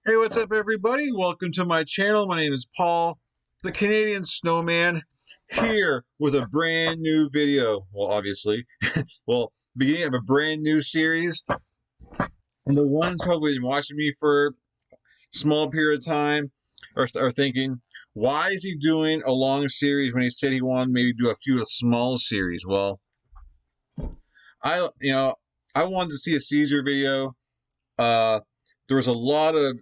Hey, what's up, everybody? Welcome to my channel. My name is Paul, the Canadian Snowman, here with a brand new video. Well, obviously, beginning of a brand new series. And the ones who have been watching me for a small period of time are thinking, why is he doing a long series when he said he wanted maybe do a few small series? Well, I, you know, I wanted to see a Caesar video. There was a lot of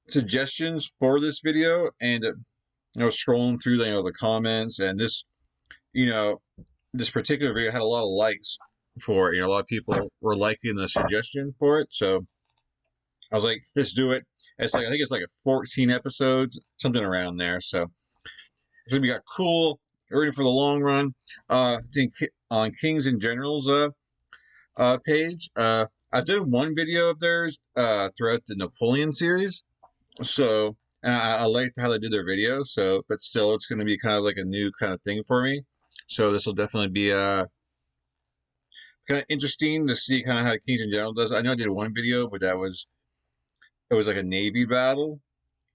suggestions for this video, and I was scrolling through the comments, and you know this particular video had a lot of likes for it. A lot of people were liking the suggestion for it, so I was like, let's do it. It's like, I think it's like a 14 episodes, something around there. So it's gonna be cool. Ready for the long run. On Kings and Generals page, I've done one video of theirs throughout the Napoleon series. So, and I liked how they did their videos. So, but still, it's going to be kind of like a new kind of thing for me. So this will definitely be kind of interesting to see kind of how Kings in General does. I know I did one video, but it was like a Navy battle.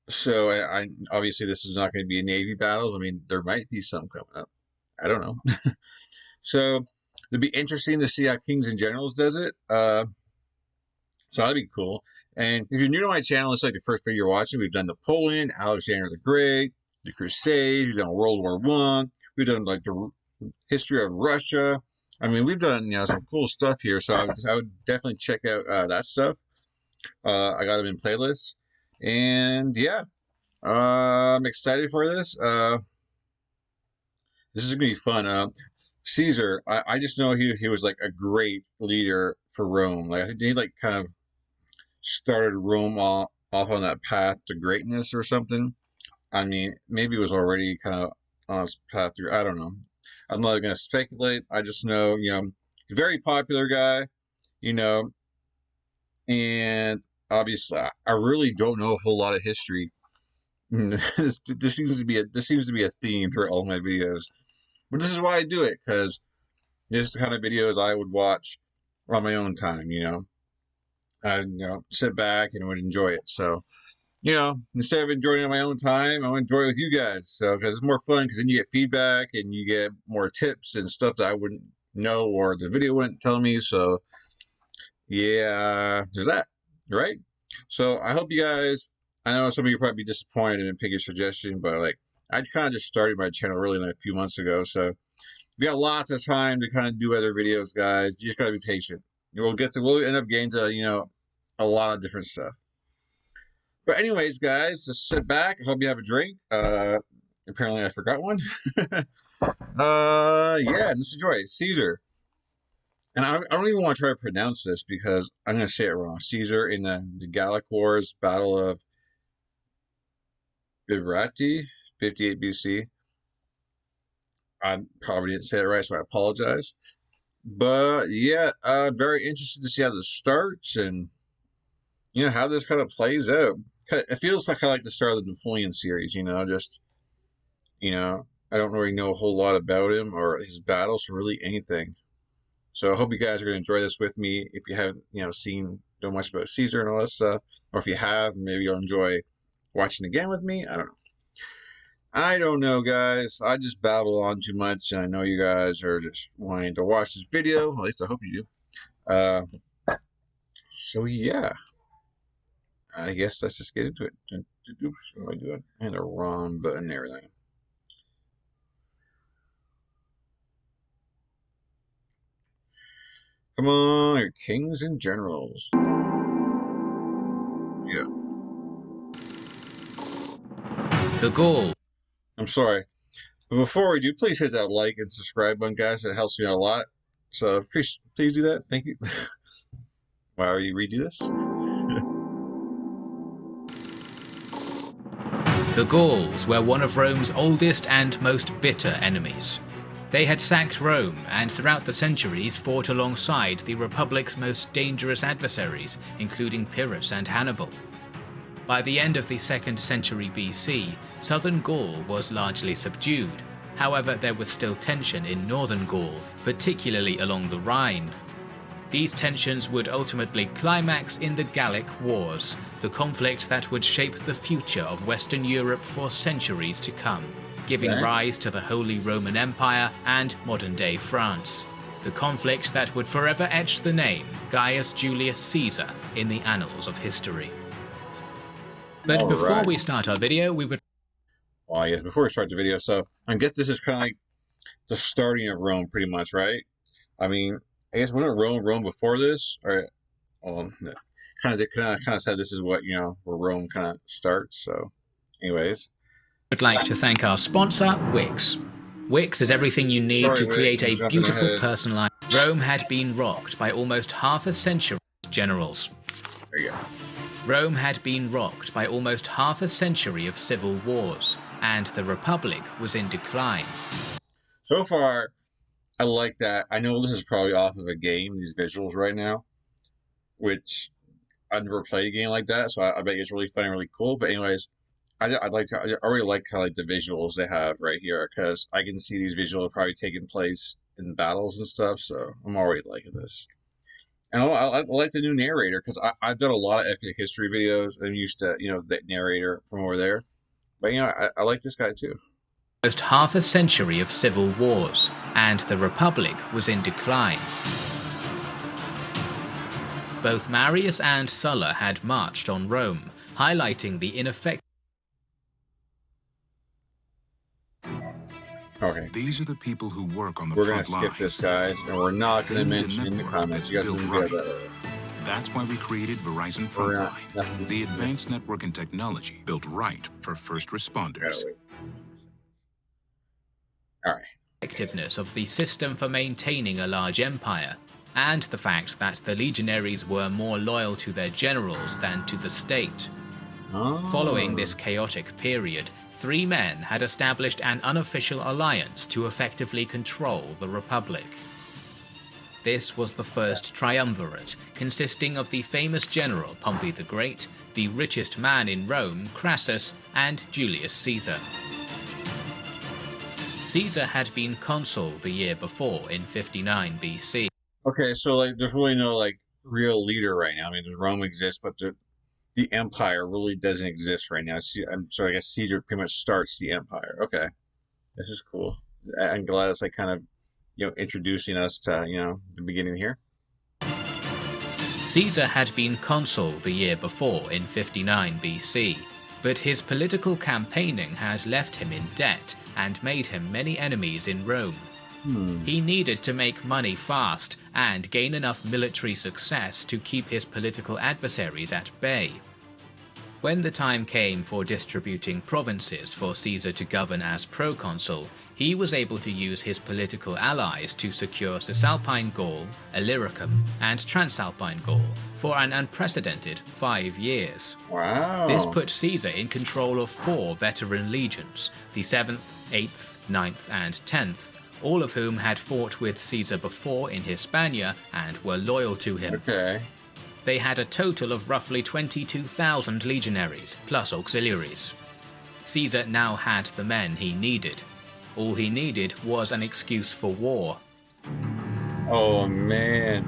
So I obviously this is not going to be a Navy battles. I mean, there might be some coming up. I don't know. So it'd be interesting to see how Kings and Generals does it. So that'd be cool. And if you're new to my channel, it's like the first video you're watching. We've done Napoleon, Alexander the Great, the Crusades. We've done World War One. We've done like the history of Russia. I mean, we've done some cool stuff here. So I would definitely check out that stuff. I got them in playlists, and yeah, I'm excited for this. This is gonna be fun. Caesar, I just know he was like a great leader for Rome. Like I think he like kind of started Rome off on that path to greatness or something. I mean, maybe it was already kind of on its path through. I don't know. I'm not going to speculate. I just know, very popular guy, you know, and obviously, I really don't know a whole lot of history. this seems to be a theme through all my videos, but this is why I do it, because this is the kind of videos I would watch on my own time, I'd sit back and would enjoy it. So, instead of enjoying it on my own time, I want to enjoy it with you guys. So, because it's more fun, because then you get feedback and you get more tips and stuff that I wouldn't know or the video wouldn't tell me. So, yeah, there's that, right? So, I hope you guys. I know some of you probably be disappointed in Piggy's suggestion, but like I kind of just started my channel really like a few months ago, so we got lots of time to kind of do other videos, guys. You just gotta be patient. We'll end up getting to a lot of different stuff. But anyways, guys, just sit back. I hope you have a drink. Apparently I forgot one. Yeah, and just enjoy it. Caesar. And I don't even want to try to pronounce this because I'm gonna say it wrong. Caesar in the Gallic Wars, Battle of Bibracte, 58 BC. I probably didn't say it right, so I apologize. But yeah, very interested to see how this starts and how this kind of plays out. It feels like kind of like the start of the Napoleon series, just I don't really know a whole lot about him or his battles or really anything. So I hope you guys are going to enjoy this with me. If you haven't seen so much about Caesar and all that stuff, or if you have, maybe you'll enjoy watching again with me. I don't know, guys. I just babble on too much, and I know you guys are just wanting to watch this video. At least I hope you do. So yeah, I guess let's just get into it. Oops, what am I doing? And the wrong button and everything. Come on, your kings and generals. Yeah. The Gaul. I'm sorry. But before we do, please hit that like and subscribe button, guys. It helps me out a lot. So please do that. Thank you. Why are you redo this? The Gauls were one of Rome's oldest and most bitter enemies. They had sacked Rome and throughout the centuries fought alongside the Republic's most dangerous adversaries, including Pyrrhus and Hannibal. By the end of the 2nd century BC, southern Gaul was largely subdued. However, there was still tension in northern Gaul, particularly along the Rhine. These tensions would ultimately climax in the Gallic Wars, the conflict that would shape the future of Western Europe for centuries to come, giving rise to the Holy Roman Empire and modern-day France. The conflict that would forever etch the name Gaius Julius Caesar in the annals of history. But before we start our video, we would... Well, yes, before we start the video, so I guess this is kind of like the starting of Rome, pretty much, right? I mean, I guess wasn't Rome before this, or kind of said this is what, you know, where Rome kind of starts. So, anyways, would like to thank our sponsor, Wix. Wix is everything you need to create a beautiful personalized. Rome had been rocked by almost half a century of generals. There you go. Rome had been rocked by almost half a century of civil wars, and the Republic was in decline. So far, I like that. I know this is probably off of a game, these visuals right now, which I've never played a game like that, so I bet it's really fun and really cool. But anyways, I already like kind of like the visuals they have right here, because I can see these visuals probably taking place in battles and stuff, so I'm already liking this. And I like the new narrator, because I've done a lot of epic history videos, and I'm used to, you know, that narrator from over there. But, you know, I like this guy too. Almost half a century of civil wars, and the Republic was in decline. Both Marius and Sulla had marched on Rome, highlighting the ineffective. Okay. These are the people who work on the front lines. We're going to skip this, guys, and we're not going to mention in the comments. You guys can get that. That's why we created Verizon Frontline, the advanced network and technology built right for first responders. All right. Effectiveness of the system for maintaining a large empire, and the fact that the legionaries were more loyal to their generals than to the state. Following this chaotic period, 3 men had established an unofficial alliance to effectively control the Republic. This was the first triumvirate, consisting of the famous general Pompey the Great, the richest man in Rome, Crassus, and Julius Caesar. Caesar had been consul the year before in 59 BC. Okay, so like there's really no like real leader right now. I mean, Rome exists, but the empire really doesn't exist right now. So I guess Caesar pretty much starts the empire. Okay, this is cool. I'm glad it's like kind of, you know, introducing us to, you know, the beginning here. Caesar had been consul the year before in 59 BC, but his political campaigning had left him in debt and made him many enemies in Rome. He needed to make money fast and gain enough military success to keep his political adversaries at bay. When the time came for distributing provinces for Caesar to govern as proconsul, he was able to use his political allies to secure Cisalpine Gaul, Illyricum, and Transalpine Gaul for an unprecedented 5 years. Wow. This put Caesar in control of 4 veteran legions, the 7th, 8th, 9th, and 10th, all of whom had fought with Caesar before in Hispania and were loyal to him. Okay. They had a total of roughly 22,000 legionaries, plus auxiliaries. Caesar now had the men he needed. All he needed was an excuse for war. Oh, man.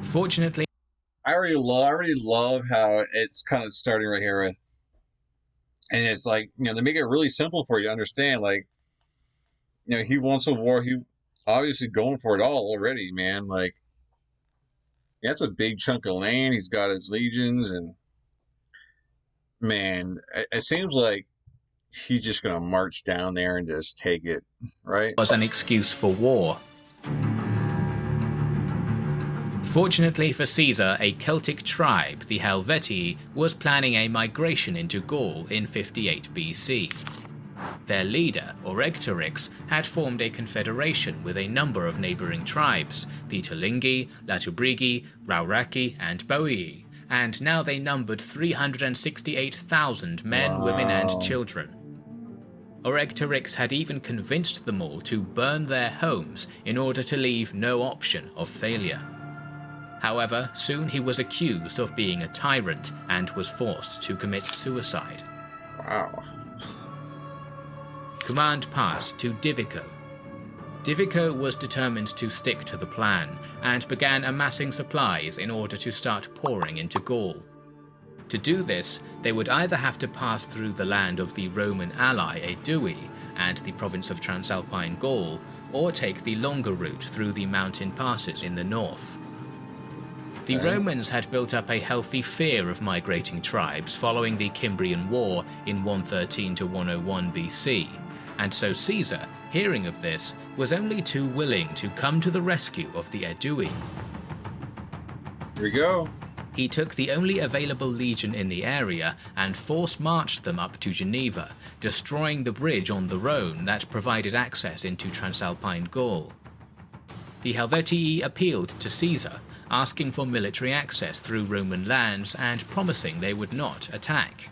Fortunately, I already love how it's kind of starting right here with, and it's like, you know, they make it really simple for you to understand, like, you know, he wants a war. He obviously going for it all already, man. Like, yeah, that's a big chunk of land. He's got his legions, and man, it seems like he's just gonna march down there and just take it, right? Was an excuse for war. Fortunately for Caesar, a Celtic tribe, the Helvetii, was planning a migration into Gaul in 58 BC. Their leader, Orectorix, had formed a confederation with a number of neighbouring tribes, the Tulingi, Latubrigi, Rauraki, and Boii, and now they numbered 368,000 men, women, and children. Orectorix had even convinced them all to burn their homes in order to leave no option of failure. However, soon he was accused of being a tyrant and was forced to commit suicide. Wow. Command passed to Divico. Divico was determined to stick to the plan and began amassing supplies in order to start pouring into Gaul. To do this, they would either have to pass through the land of the Roman ally Aedui and the province of Transalpine Gaul, or take the longer route through the mountain passes in the north. The Romans had built up a healthy fear of migrating tribes following the Cimbrian War in 113 to 101 BC, and so Caesar, hearing of this, was only too willing to come to the rescue of the Aedui. Here we go. He took the only available legion in the area and force-marched them up to Geneva, destroying the bridge on the Rhone that provided access into Transalpine Gaul. The Helvetii appealed to Caesar, asking for military access through Roman lands and promising they would not attack.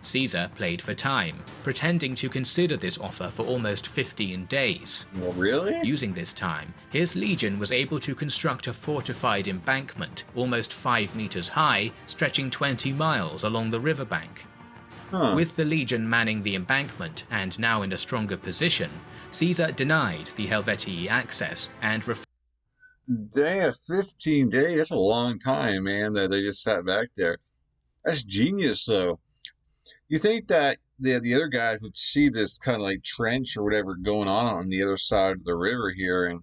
Caesar played for time, pretending to consider this offer for almost 15 days. Well, really? Using this time, his legion was able to construct a fortified embankment almost 5 meters high, stretching 20 miles along the riverbank. With the legion manning the embankment and now in a stronger position, Caesar denied the Helvetii access and Damn, 15 days, that's a long time, man, that they just sat back there. That's genius, though. You think that the other guys would see this kind of like trench or whatever going on the other side of the river here and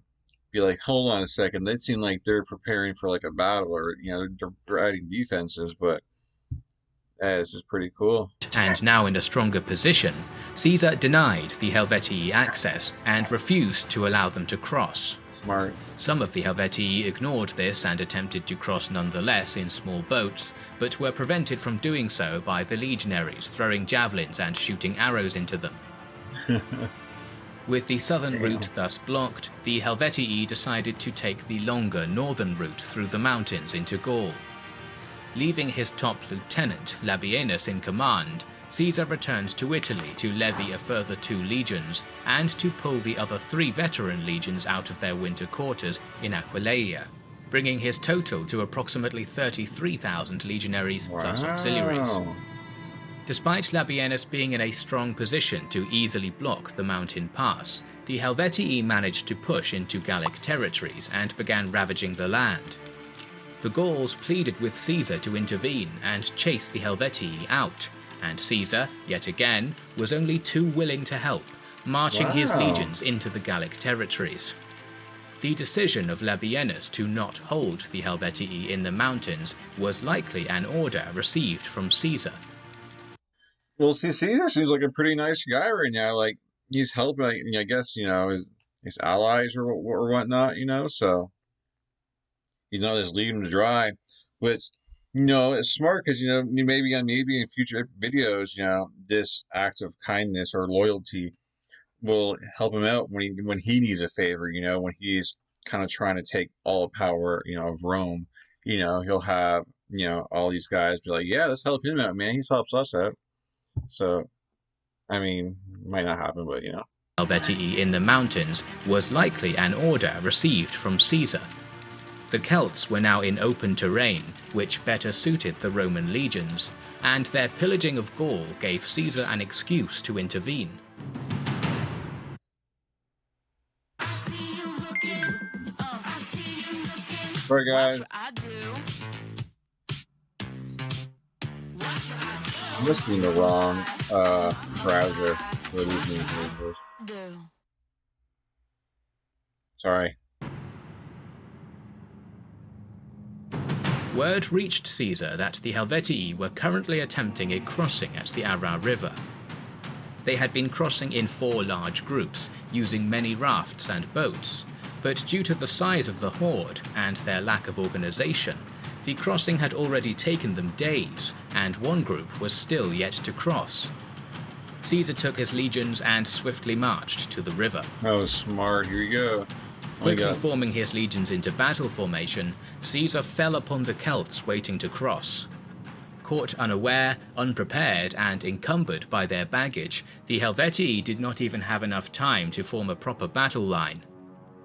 be like, hold on a second, they seem like they're preparing for like a battle or, you know, they're adding defenses, but this is pretty cool. And now in a stronger position, Caesar denied the Helvetii access and refused to allow them to cross. Smart. Some of the Helvetii ignored this and attempted to cross nonetheless in small boats, but were prevented from doing so by the legionaries throwing javelins and shooting arrows into them. With the southern route thus blocked, the Helvetii decided to take the longer northern route through the mountains into Gaul. Leaving his top lieutenant, Labienus, in command, Caesar returned to Italy to levy a further 2 legions and to pull the other 3 veteran legions out of their winter quarters in Aquileia, bringing his total to approximately 33,000 legionaries plus auxiliaries. Despite Labienus being in a strong position to easily block the mountain pass, the Helvetii managed to push into Gallic territories and began ravaging the land. The Gauls pleaded with Caesar to intervene and chase the Helvetii out, and Caesar, yet again, was only too willing to help, marching his legions into the Gallic territories. The decision of Labienus to not hold the Helvetii in the mountains was likely an order received from Caesar. Well, see, Caesar seems like a pretty nice guy right now. Like, he's helping, I guess, you know, his allies or whatnot, you know, so he's not just leaving them to dry, which, you know, it's smart because, you know, maybe in future videos, you know, this act of kindness or loyalty will help him out when he needs a favor, you know, when he's kind of trying to take all power, you know, of Rome. You know, he'll have, you know, all these guys be like, yeah, let's help him out, man. He helps us out. So, I mean, might not happen, but, you know. Helvetii in the mountains was likely an order received from Caesar. The Celts were now in open terrain, which better suited the Roman legions, and their pillaging of Gaul gave Caesar an excuse to intervene. Sorry, guys. I'm listening to the wrong browser for these newspapers. Sorry. Word reached Caesar that the Helvetii were currently attempting a crossing at the Arra River. They had been crossing in 4 large groups, using many rafts and boats, but due to the size of the horde and their lack of organization, the crossing had already taken them days, and one group was still yet to cross. Caesar took his legions and swiftly marched to the river. Oh, smart. Here you go. Quickly forming his legions into battle formation, Caesar fell upon the Celts waiting to cross. Caught unaware, unprepared, and encumbered by their baggage, the Helvetii did not even have enough time to form a proper battle line.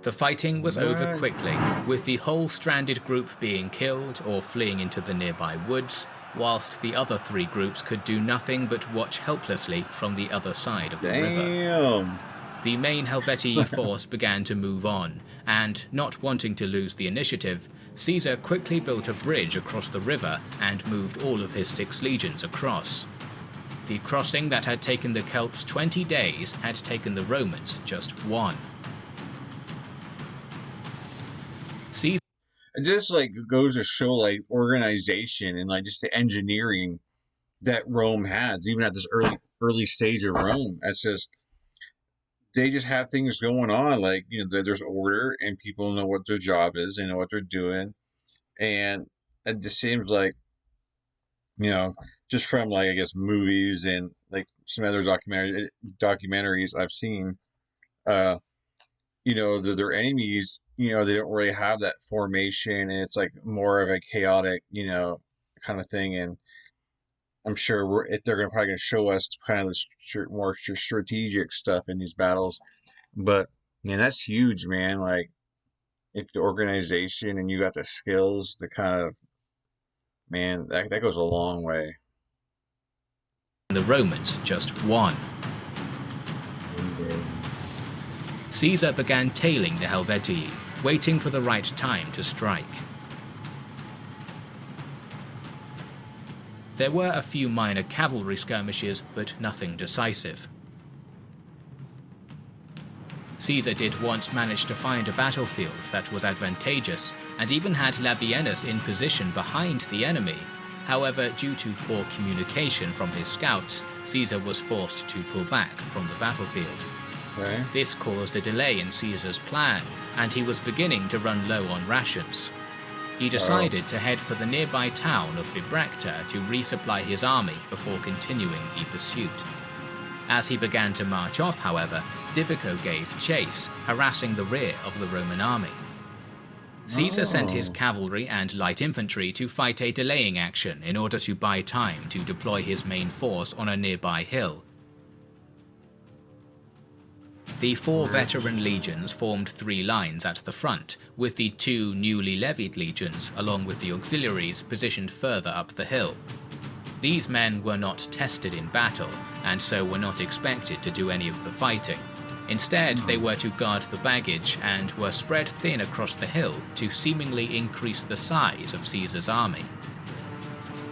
The fighting was over quickly, with the whole stranded group being killed or fleeing into the nearby woods, whilst the other 3 groups could do nothing but watch helplessly from the other side of the river. The main Helvetii force began to move on, and, not wanting to lose the initiative, Caesar quickly built a bridge across the river and moved all of his 6 legions across. The crossing that had taken the Celts 20 days had taken the Romans just 1. Caesar It just like goes to show like organization and like just the engineering that Rome has, even at this early stage of Rome. It's just they just have things going on, like, you know, there's order and people know what their job is, they know what they're doing, and it just seems like, you know, just from like I guess movies and like some other documentaries I've seen, uh, you know, their enemies, you know, they don't really have that formation, and it's like more of a chaotic, you know, kind of thing. And I'm sure if they're probably going to show us kind of the more strategic stuff in these battles. But man, that's huge, man. Like if the organization and you got the skills to kind of, man, that goes a long way. the Romans just 1. Caesar began tailing the Helvetii, waiting for the right time to strike. There were a few minor cavalry skirmishes, but nothing decisive. Caesar did once manage to find a battlefield that was advantageous, and even had Labienus in position behind the enemy. However, due to poor communication from his scouts, Caesar was forced to pull back from the battlefield. Okay. This caused a delay in Caesar's plan, and he was beginning to run low on rations. He decided to head for the nearby town of Bibracte to resupply his army before continuing the pursuit. As he began to march off, however, Divico gave chase, harassing the rear of the Roman army. Caesar sent his cavalry and light infantry to fight a delaying action in order to buy time to deploy his main force on a nearby hill. The 4 veteran legions formed 3 lines at the front, with the 2 newly levied legions, along with the auxiliaries, positioned further up the hill. These men were not tested in battle, and so were not expected to do any of the fighting. Instead, they were to guard the baggage and were spread thin across the hill to seemingly increase the size of Caesar's army.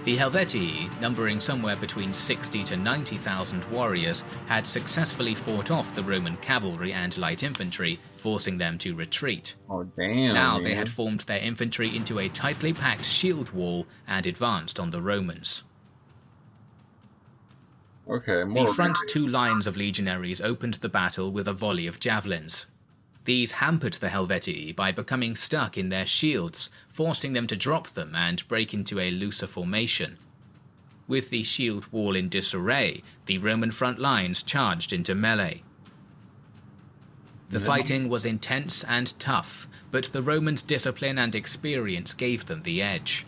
The Helvetii, numbering somewhere between 60 to 90,000 warriors, had successfully fought off the Roman cavalry and light infantry, forcing them to retreat. Oh, damn. Now man. they had formed their infantry into a tightly packed shield wall and advanced on the Romans. Okay, The front 2 lines of legionaries opened the battle with a volley of javelins. These hampered the Helvetii by becoming stuck in their shields, forcing them to drop them and break into a looser formation. With the shield wall in disarray, the Roman front lines charged into melee. The fighting was intense and tough, but the Romans' discipline and experience gave them the edge.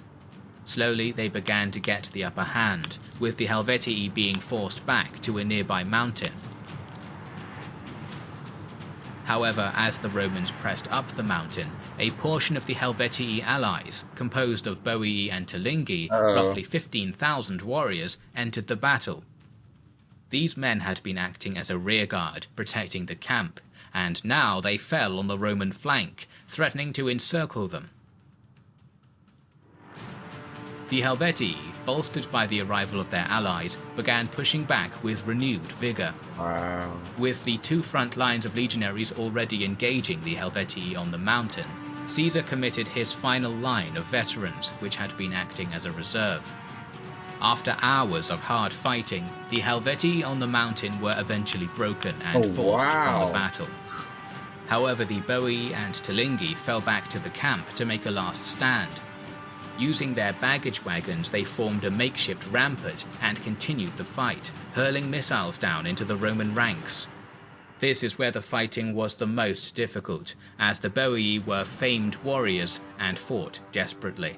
Slowly they began to get the upper hand, with the Helvetii being forced back to a nearby mountain. However, as the Romans pressed up the mountain, a portion of the Helvetii allies, composed of Boii and Tulingi, roughly 15,000 warriors, entered the battle. These men had been acting as a rearguard, protecting the camp, and now they fell on the Roman flank, threatening to encircle them. The Helvetii, bolstered by the arrival of their allies, began pushing back with renewed vigour. Wow. With the 2 front lines of legionaries already engaging the Helvetii on the mountain, Caesar committed his final line of veterans, which had been acting as a reserve. After hours of hard fighting, the Helvetii on the mountain were eventually broken and forced from the battle. However, the Boii and Tulingi fell back to the camp to make a last stand. Using their baggage wagons, they formed a makeshift rampart and continued the fight, hurling missiles down into the Roman ranks. This is where the fighting was the most difficult, as the Boii were famed warriors and fought desperately.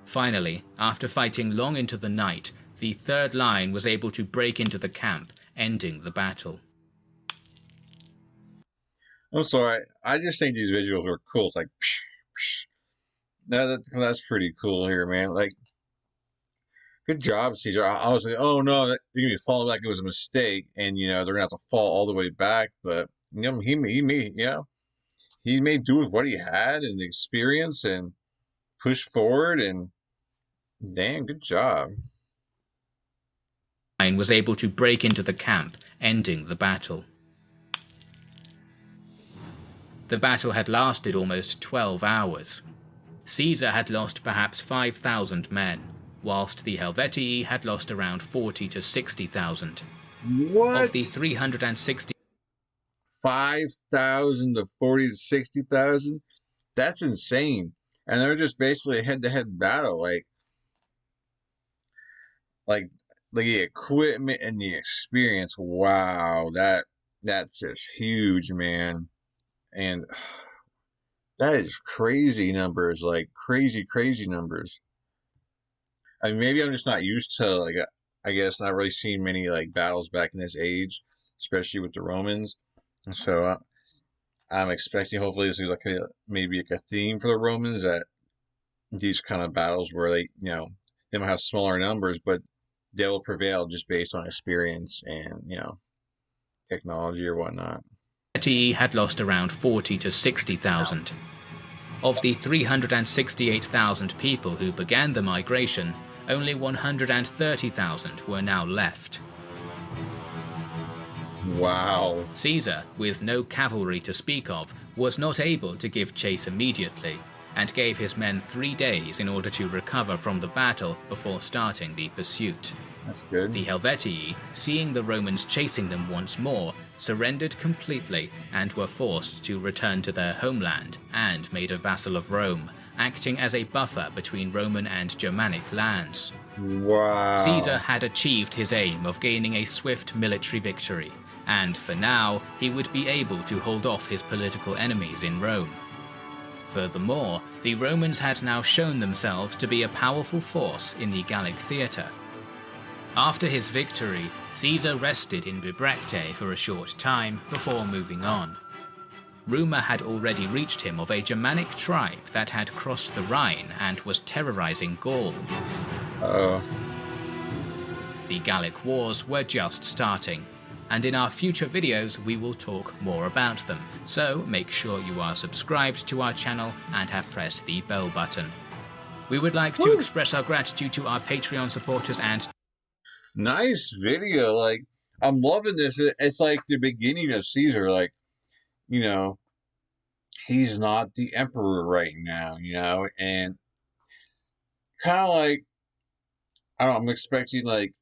Finally, after fighting long into the night, the 3rd line was able to break into the camp, ending the battle. I'm sorry. I just think these visuals are cool. It's like, psh, psh. No, that's pretty cool here, man. Like, good job, Caesar. I was like, oh no, they're gonna be falling back. It was a mistake, and you know they're gonna have to fall all the way back. But he made do with what he had and the experience and push forward, and damn, good job. Was able to break into the camp, ending the battle. The battle had lasted almost 12 hours. Caesar had lost perhaps 5,000 men, whilst the Helvetii had lost around 40 to 60,000. What? Of the 360... 5,000 to 40 to 60,000? That's insane. And they're just basically a head-to-head battle, like the equipment and the experience. Wow, that's just huge, man. And that is crazy numbers, like crazy numbers. I mean, maybe I'm just not used to, like, I guess not really seeing many like battles back in this age, especially with the Romans. So I'm expecting, hopefully this is like maybe like a theme for the Romans, that these kind of battles where they might have smaller numbers, but they will prevail just based on experience and technology or whatnot. Had lost around 40 to 60,000. Of the 368,000 people who began the migration, only 130,000 were now left. Wow. Caesar, with no cavalry to speak of, was not able to give chase immediately, and gave his men 3 days in order to recover from the battle before starting the pursuit. That's good. The Helvetii, seeing the Romans chasing them once more, surrendered completely and were forced to return to their homeland and made a vassal of Rome, acting as a buffer between Roman and Germanic lands. Wow. Caesar had achieved his aim of gaining a swift military victory, and for now he would be able to hold off his political enemies in Rome. Furthermore, the Romans had now shown themselves to be a powerful force in the Gallic theatre. After his victory, Caesar rested in Bibracte for a short time before moving on. Rumour had already reached him of a Germanic tribe that had crossed the Rhine and was terrorizing Gaul. The Gallic Wars were just starting, and in our future videos we will talk more about them, so make sure you are subscribed to our channel and have pressed the bell button. We would like to express our gratitude to our Patreon supporters and... Nice video. Like, I'm loving this. It's like the beginning of Caesar. Like, he's not the emperor right now, and kind of like, I don't know, I'm expecting, like,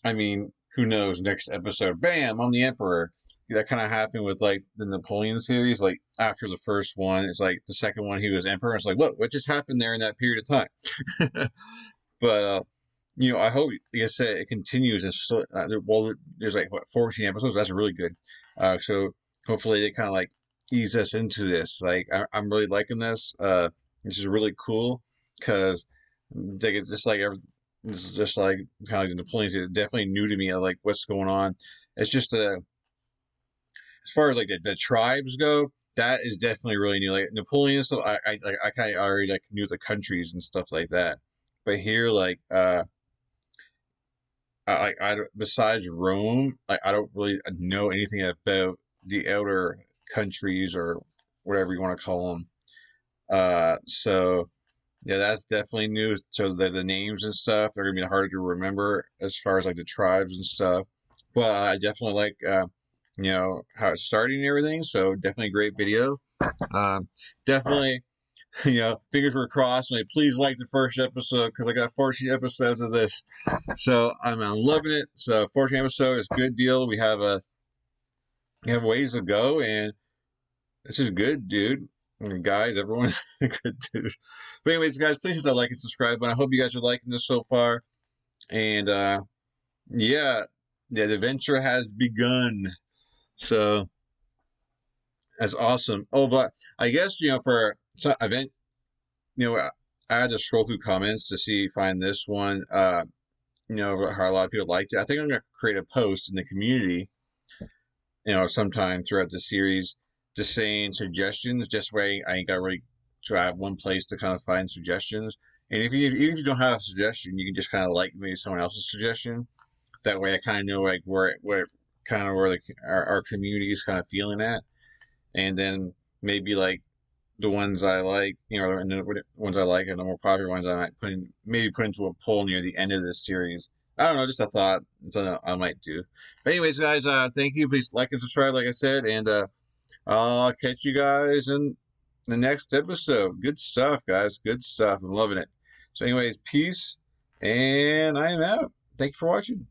I mean, who knows, next episode, bam, I'm the emperor. That kind of happened with, like, the Napoleon series. Like, after the first one, it's like the second one, he was emperor. It's like, what just happened there in that period of time? But, I hope, like I said, it continues. Well, there's like, 14 episodes. That's really good. So hopefully they kind of like ease us into this. Like, I'm really liking this. This is really cool because they get just like this is just like kind of like the Napoleons. It's definitely new to me. Like what's going on. It's just as far as like the tribes go, that is definitely really new. Like Napoleon stuff, I kind of already like knew the countries and stuff like that. But here, like I besides Rome, I don't really know anything about the outer countries or whatever you want to call them. So yeah, that's definitely new. So the names and stuff are gonna be harder to remember as far as like the tribes and stuff. But I definitely like how it's starting and everything. So definitely a great video. Definitely. Fingers were crossed. Like, please like the first episode because I got 14 episodes of this, so I'm loving it. So 14 episode is a good deal. We have ways to go, and this is good, dude. And guys, everyone, good dude. But anyways, guys, please hit that like and subscribe button. I hope you guys are liking this so far, and yeah, the adventure has begun. So that's awesome. Oh, but I guess for event, I had to scroll through comments to find this one. How a lot of people liked it. I think I'm gonna create a post in the community, sometime throughout the series, just saying suggestions. Just way I ain't got really to have one place to kind of find suggestions. And even if you don't have a suggestion, you can just kind of like maybe someone else's suggestion. That way, I kind of know like where kind of where our community is kind of feeling at, and then maybe like the ones I like, and the ones I like and the more popular ones I might put into a poll near the end of this series. I don't know, just a thought. It's something I might do. But anyways, guys, thank you. Please like and subscribe, like I said, and I'll catch you guys in the next episode. Good stuff, guys. Good stuff. I'm loving it. So anyways, peace, and I am out. Thank you for watching.